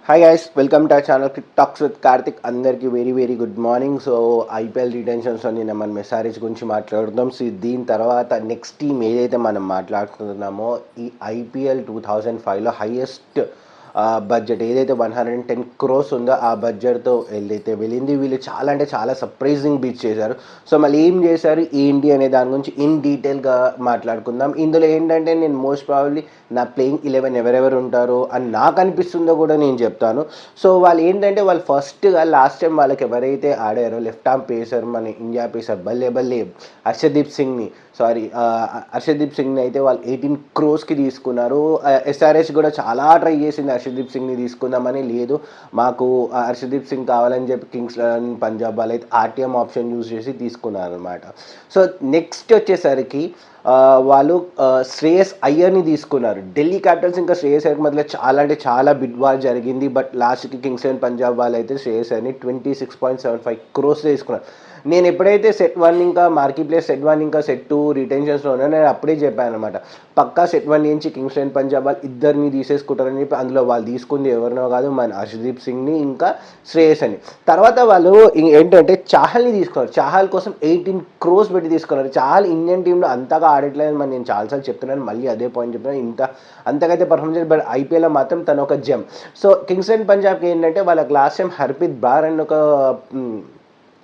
Hi guys, welcome to our channel talks with Karthik. అందరికీ very very good morning. So IPL retentions నిన్న మనం మెసారేజ్ గురించి మాట్లాడుతాం. సో దీని తర్వాత నెక్స్ట్ టీమ్ ఏదైతే మనం మాట్లాడుతున్నామో ఈ ఐపీఎల్ 2005లో హైయెస్ట్ బడ్జెట్ ఏదైతే 110 crores ఉందో ఆ బడ్జెట్తో ఏదైతే వెళ్ళింది, వీళ్ళు చాలా అంటే చాలా సర్ప్రైజింగ్ బీట్ చేశారు. సో మళ్ళీ ఏం చేశారు ఏంటి అనే దాని గురించి ఇన్ డీటెయిల్గా మాట్లాడుకుందాం. ఇందులో ఏంటంటే నేను మోస్ట్ ప్రాబబ్లీ నా ప్లేయింగ్ 11 ఎవరెవరు ఉంటారో అని నాకు అనిపిస్తుందో కూడా నేను చెప్తాను. సో వాళ్ళు ఏంటంటే వాళ్ళు ఫస్ట్గా లాస్ట్ టైం వాళ్ళకి ఎవరైతే ఆడారో లెఫ్ట్ ఆర్మ్ పేసర్, మన ఇండియా పేసర్ బల్లే హర్షదీప్ సింగ్ని అయితే వాళ్ళు 18 crores తీసుకున్నారు. ఎస్ఆర్హెచ్ కూడా చాలా ట్రై చేసింది హర్షదీప్ సింగ్ని తీసుకుందామని, లేదు మాకు హర్షదీప్ సింగ్ కావాలని చెప్పి కింగ్స్ పంజాబ్ వాళ్ళు అయితే ఆర్టీఎం ఆప్షన్ యూజ్ చేసి తీసుకున్నారు అనమాట. సో నెక్స్ట్ వచ్చేసరికి వాళ్ళు శ్రేయస్ అయ్యర్ని తీసుకున్నారు. ఢిల్లీ క్యాపిటల్స్ ఇంకా శ్రేయస్ అయ్యర్ మధ్యలో చాలా అంటే చాలా బిడ్ వార్ జరిగింది. బట్ లాస్ట్కి కింగ్స్ పంజాబ్ వాళ్ళు అయితే శ్రేయస్ అయ్యర్ని 26.75 crores తీసుకున్నారు. నేను ఎప్పుడైతే సెట్ 1 ఇంకా మార్కీ ప్లేస్ సెట్ 1 ఇంకా సెట్ 2 రిటెన్షన్స్లో ఉన్నా నేను అప్పుడే చెప్పాను అనమాట, పక్కా సెట్ 1 నుంచి కింగ్స్ పంజాబ్ వాళ్ళు ఇద్దరిని తీసేసుకుంటారని చెప్పి. అందులో వాళ్ళు తీసుకుంది ఎవరినో కాదు, మన హర్షదీప్ సింగ్ని ఇంకా శ్రేయస్ అని. తర్వాత వాళ్ళు ఏంటంటే చాహల్ని తీసుకున్నారు. చాహల్ కోసం 18 crores పెట్టి తీసుకున్నారు. చాహల్ ఇండియన్ టీంలో అంతగా ఆడట్లేదు మరి, నేను చాలాసార్లు చెప్తున్నాను, మళ్ళీ అదే పాయింట్ చెప్తున్నాను. అంతకైతే పర్ఫార్మెన్స్ బట్ ఐపీఎల్లో మాత్రం తను ఒక జెమ్. సో కింగ్స్ పంజాబ్కి ఏంటంటే వాళ్ళకి లాస్ట్ టైం హర్ప్రీత్ బ్రార్ అని ఒక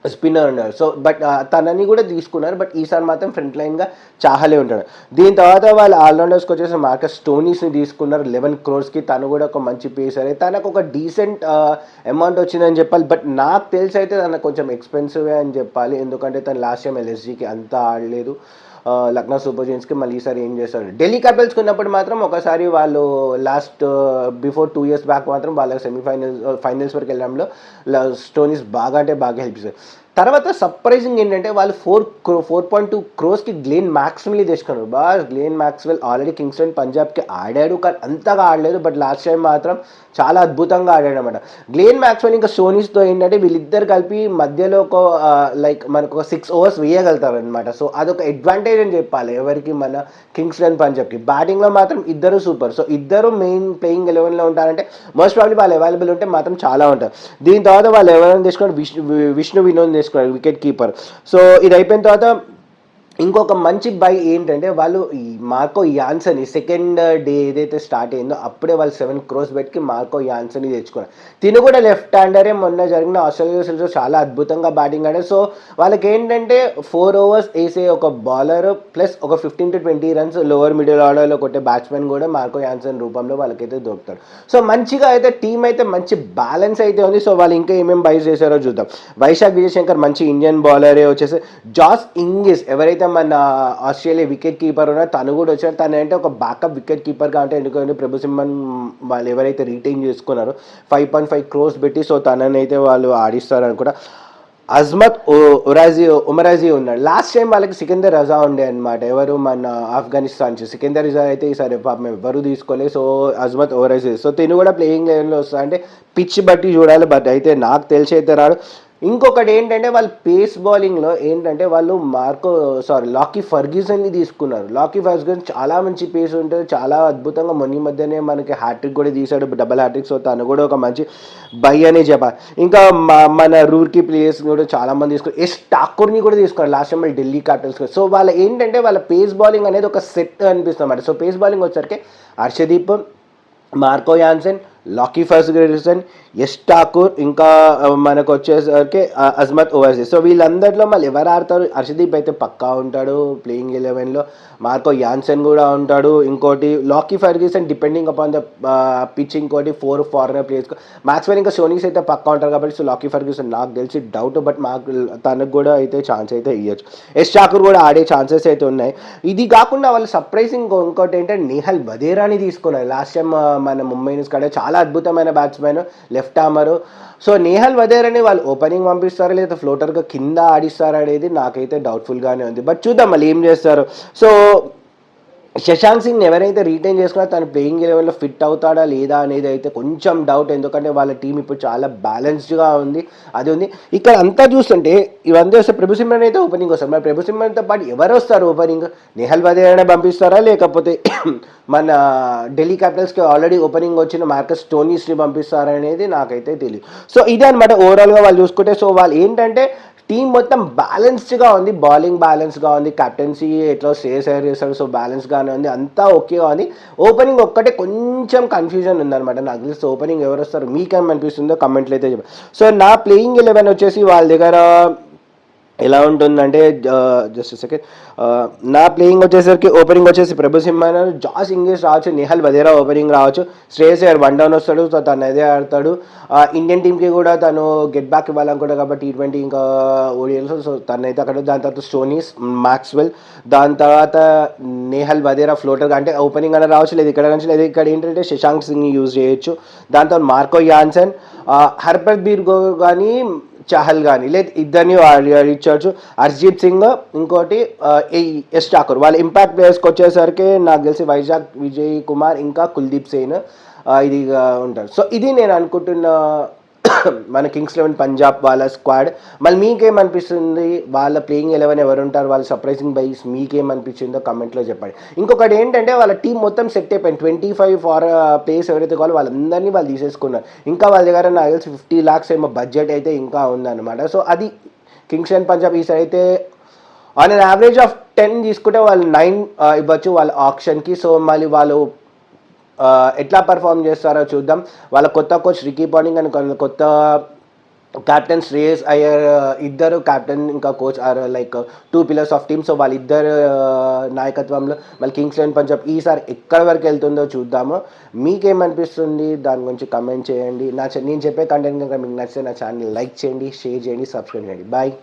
స్పిన్నర్ ఉన్నారు. సో బట్ తనని కూడా తీసుకున్నారు. బట్ ఈసారి మాత్రం ఫ్రంట్ లైన్గా చాహలే ఉంటాడు. దీని తర్వాత వాళ్ళు ఆల్రౌండర్స్కి వచ్చేసి మార్కస్ స్టోనీస్ని తీసుకున్నారు 11 crores. తను కూడా ఒక మంచి పేసర్, తనకు ఒక డీసెంట్ అమౌంట్ వచ్చిందని చెప్పాలి. బట్ నాకు తెలిసి అయితే తనకు కొంచెం ఎక్స్పెన్సివే అని చెప్పాలి, ఎందుకంటే తను లాస్ట్ టైం ఎల్ఎస్జీకి అంతా ఆడలేదు, లక్నో సూపర్ జైంట్స్కి. మళ్ళీ ఈసారి ఏం చేస్తారు ఢిల్లీ క్యాపిటల్స్కి ఉన్నప్పుడు మాత్రం ఒకసారి వాళ్ళు లాస్ట్ బిఫోర్ 2 years బ్యాక్ మాత్రం వాళ్ళ ఫైనల్స్ వరకు వెళ్ళడంలో స్టోనీస్ బాగా అంటే బాగా హెల్ప్ చేశారు. తర్వాత సర్ప్రైజింగ్ ఏంటంటే వాళ్ళు 4.2 crores గ్లెన్ మ్యాక్స్వెల్ని తెచ్చుకున్నారు. గ్లెన్ మ్యాక్స్వెల్ ఆల్రెడీ కింగ్స్ పంజాబ్కి ఆడాడు కానీ అంతగా ఆడలేదు, బట్ లాస్ట్ టైం మాత్రం చాలా అద్భుతంగా ఆడాడు అనమాట. గ్లెన్ మ్యాక్స్వెల్ ఇంకా సోనీస్తో ఏంటంటే వీళ్ళిద్దరు కలిపి మధ్యలో ఒక లైక్ మనకు ఒక 6 overs వేయగలుగుతారు అనమాట. సో అదొక అడ్వాంటేజ్ అని చెప్పాలి ఎవరికి, మన కింగ్స్ పంజాబ్కి. బ్యాటింగ్లో మాత్రం ఇద్దరు సూపర్. సో ఇద్దరు మెయిన్ ప్లేయింగ్ 11లో ఉంటారంటే మోస్ట్ ప్రాబ్లీ వాళ్ళు అవైలబుల్ ఉంటే మాత్రం చాలా ఉంటారు. దీని తర్వాత వాళ్ళు ఎవరైనా తీసుకున్నారు, విష్ణు వినోద్ తీసుకున్నారు వికెట్ కీపర్. సో ఇది అయిపోయిన తర్వాత ఇంకొక మంచి బై ఏంటంటే వాళ్ళు ఈ మార్కో యాన్సన్ సెకండ్ డే ఏదైతే స్టార్ట్ అయిందో అప్పుడే వాళ్ళు 7 crores పెట్టి మార్కో యాన్సన్ని తెచ్చుకున్నారు. తిను కూడా లెఫ్ట్ హ్యాండరే, మొన్న జరిగిన ఆస్ట్రేలియా సిరీస్లో చాలా అద్భుతంగా బ్యాటింగ్ ఆడారు. సో వాళ్ళకి ఏంటంటే 4 overs వేసే ఒక బౌలర్ ప్లస్ ఒక 15 to 20 runs లోవర్ మిడిల్ ఆర్డర్లో కొట్టే బ్యాట్స్మెన్ కూడా మార్కో యాన్సన్ రూపంలో వాళ్ళకైతే దొరుకుతారు. సో మంచిగా అయితే టీం అయితే మంచి బ్యాలెన్స్ అయితే ఉంది. సో వాళ్ళు ఇంకా ఏమేమి బైస్ చేశారో చూద్దాం. వైశాఖ్ విజయశంకర్ మంచి ఇండియన్ బౌలరే వచ్చేసి. జాస్ ఇంగ్లీష్ ఎవరైతే మన ఆస్ట్రేలియా వికెట్ కీపర్ ఉన్నా తను కూడా వచ్చారు. తను అంటే ఒక బ్యాకప్ వికెట్ కీపర్గా అంటే ఎందుకంటే ప్రభు సింహన్ వాళ్ళు ఎవరైతే రిటైన్ చేసుకున్నారో 5.5 crores పెట్టి, సో తనని అయితే వాళ్ళు ఆడిస్తారు అనుకుంటా. అజ్మత్ ఉమరాజీ ఉన్నాడు. లాస్ట్ టైం వాళ్ళకి సికిందర్ రజా ఉండే అనమాట, ఎవరు మన ఆఫ్ఘనిస్తాన్ నుంచి. సికిందర్ రజా అయితే ఈసారి పాపం ఎవరు తీసుకోలేదు. సో అజ్మత్ ఉమరాజీ, సో తిను కూడా ప్లేయింగ్ లెవెన్లో వస్తా అంటే పిచ్ బట్టి చూడాలి, బట్ అయితే నాకు తెలిసి అయితే రాడు. ఇంకొకటి ఏంటంటే వాళ్ళు పేస్ బౌలింగ్లో ఏంటంటే వాళ్ళు లాకీ ఫర్గ్యూసన్ని తీసుకున్నారు. లాకీ ఫర్గ్యూసన్ చాలా మంచి పేస్ ఉంటుంది, చాలా అద్భుతంగా మొన్న మధ్యనే మనకి హ్యాట్రిక్ కూడా తీశాడు, డబల్ హ్యాట్రిక్. సో తను కూడా ఒక మంచి బై అనే చెప్పాలి. ఇంకా మన రూర్కీ ప్లేయర్స్ కూడా చాలా మంది తీసుకున్నారు. ఎస్ ఠాకూర్ని కూడా తీసుకున్నారు last time Delhi Capitals. So వాళ్ళ ఏంటంటే వాళ్ళ పేస్ బౌలింగ్ అనేది ఒక సెట్ అనిపిస్తుంది అన్నమాట. సో పేస్ బౌలింగ్ వచ్చేసరికి Harshdeep, Marco Jansen, Lockie Ferguson, S Thakur, ఇంకా మనకు వచ్చేసరికి అజ్మత్ ఓవర్సీ. సో వీళ్ళందరిలో మళ్ళీ ఎవరు ఆడతారు, హర్షదీప్ అయితే పక్కా ఉంటాడు ప్లేయింగ్ 11లో, మార్కో యాన్సన్ కూడా ఉంటాడు, ఇంకోటి Lockie Ferguson depending upon the pitch, ఇంకోటి 4 foreigner ప్లేయర్స్. మ్యాక్స్వెల్ ఇంకా సోనీస్ అయితే పక్కా ఉంటారు కాబట్టి సో లాకీ ఫర్గ్యూసన్ నాకు తెలిసి డౌట్, బట్ తనకు కూడా అయితే ఛాన్స్ అయితే ఇవ్వచ్చు. ఎస్ ఠాకూర్ కూడా ఆడే ఛాన్సెస్ అయితే ఉన్నాయి. ఇది కాకుండా వాళ్ళు సర్ప్రైజింగ్ ఇంకోటి ఏంటంటే నేహల్ వధేరాని తీసుకున్నారు. లాస్ట్ టైం మన ముంబై ఇండియన్స్ కాడే చాలా అద్భుతమైన batsmen, left armer. So Nehal వధేరాని వాళ్ళు ఓపెనింగ్ పంపిస్తారా లేదా ఫ్లోటర్గా కింద ఆడిస్తారా అనేది నాకైతే డౌట్ఫుల్గానే ఉంది, బట్ చూద్దాం మళ్ళీ ఏం చేస్తారు. సో శశాంక్ సింగ్ ఎవరైతే రీటైన్ చేసుకున్నా తను ప్లేయింగ్ లెవెల్లో ఫిట్ అవుతాడా లేదా అనేది అయితే కొంచెం డౌట్. ఎందుకంటే వాళ్ళ టీం ఇప్పుడు చాలా బ్యాలెన్స్డ్గా ఉంది. అది ఉంది. ఇక్కడ అంతా చూస్తుంటే ఇవంతా వస్తే ప్రభు సిమ్రన్ అయితే ఓపెనింగ్ వస్తారు. మరి ప్రభు సిమ్రన్తో పాటు ఎవరు వస్తారు ఓపెనింగ్? నిహల్ వదేరానే పంపిస్తారా, లేకపోతే మన ఢిల్లీ క్యాపిటల్స్కి ఆల్రెడీ ఓపెనింగ్ వచ్చిన మార్కస్ స్టోనీస్ని పంపిస్తారా అనేది నాకైతే తెలియదు. సో ఇదే అనమాట ఓవరాల్గా వాళ్ళు చూసుకుంటే. సో వాళ్ళు ఏంటంటే టీం మొత్తం బ్యాలెన్స్డ్గా ఉంది, బౌలింగ్ బ్యాలెన్స్గా ఉంది, కెప్టెన్సీ ఎట్లా సేర్ చేస్తాడు, సో బ్యాలెన్స్గానే ఉంది, అంతా ఓకేగా ఉంది. ఓపెనింగ్ ఒక్కటే కొంచెం కన్ఫ్యూజన్ ఉందన్నమాట. నాకు తెలిసి ఓపెనింగ్ ఎవరు వస్తారు మీకేమనిపిస్తుందో కమెంట్లు అయితే చెప్పండి. సో నా ప్లేయింగ్ 11 వచ్చేసి వాళ్ళ దగ్గర ఎలా ఉంటుందంటే, జస్ట్ సెకండ్, నా ప్లేయింగ్ వచ్చేసరికి ఓపెనింగ్ వచ్చేసి ప్రభు సింహన్, జాస్ ఇంగ్లీష్ రావచ్చు, నిహల్ వదేరా ఓపెనింగ్ రావచ్చు, శ్రేయస్ అయ్యర్ 1 డౌన్ వస్తాడు, సో తను అదే ఆడతాడు. ఇండియన్ టీంకి కూడా తను గెట్ బ్యాక్ ఇవ్వాలనుకుంటాడు కాబట్టి T20 ఇంకా ఓడిఎల్స్, సో తనైతే అక్కడ. దాని తర్వాత స్టోనీస్, మ్యాక్స్వెల్, దాని తర్వాత నేహల్ వదేరా ఫ్లోటర్, అంటే ఓపెనింగ్ అనేది రావచ్చు, లేదు ఇక్కడ నుంచి, లేదు ఇక్కడ ఏంటంటే శశాంక్ సింగ్ యూజ్ చేయొచ్చు. దాని తర్వాత మార్కో యాన్సన్, హర్ప్రీత్ బీర్ కానీ చాహల్ కానీ, లేదు ఇద్దరిని ఇచ్చవచ్చు. హర్షదీప్ సింగ్, ఇంకోటి ఎస్ ఠాకూర్. వాళ్ళ ఇంపాక్ట్ ప్లేయర్స్కి వచ్చేసరికి నాకు తెలిసి వైజాగ్ విజయ్ కుమార్ ఇంకా కుల్దీప్ సేన్ ఇది ఉంటారు. సో ఇది నేను అనుకుంటున్న మన కింగ్స్ 11 పంజాబ్ వాళ్ళ స్క్వాడ్. మళ్ళీ మీకేమనిపిస్తుంది, వాళ్ళ ప్లేయింగ్ 11 ఎవరు ఉంటారు, వాళ్ళ సర్ప్రైజింగ్ బైస్ మీకేమనిపించిందో కమెంట్లో చెప్పండి. ఇంకొకటి ఏంటంటే వాళ్ళ టీం మొత్తం సెట్ అయిపోయింది. 25 ఫార్ ప్లేయర్స్ ఎవరైతే కావాలో వాళ్ళందరినీ వాళ్ళు తీసేసుకున్నారు. ఇంకా వాళ్ళ దగ్గర నాకు తెలిసి 50 lakhs ఏమో బడ్జెట్ అయితే ఇంకా ఉందన్నమాట. సో అది కింగ్స్ 11 పంజాబ్. ఈసారి అయితే ఆన్ అన్ యావరేజ్ ఆఫ్ 10 తీసుకుంటే వాళ్ళు 9 ఇవ్వచ్చు వాళ్ళ ఆప్షన్కి. సో మళ్ళీ వాళ్ళు ఎట్లా పర్ఫామ్ చేస్తారో చూద్దాం. వాళ్ళ కొత్త కోచ్ రికీ పాంటింగ్ అని కొత్త కెప్టెన్ శ్రేయస్ అయ్యర్, ఇద్దరు కెప్టెన్ ఇంకా coach are like 2 pillars of team. So వాళ్ళిద్దరు నాయకత్వంలో మళ్ళీ కింగ్స్ 11 పంజాబ్ ఈసారి ఎక్కడి వరకు వెళ్తుందో చూద్దాము. మీకేమనిపిస్తుంది దాని గురించి కమెంట్ చేయండి. నేను చెప్పే కంటెంట్ కనుక మీకు నచ్చితే నా ఛానల్ లైక్ చేయండి, షేర్ చేయండి, సబ్స్క్రైబ్ చేయండి. బాయ్.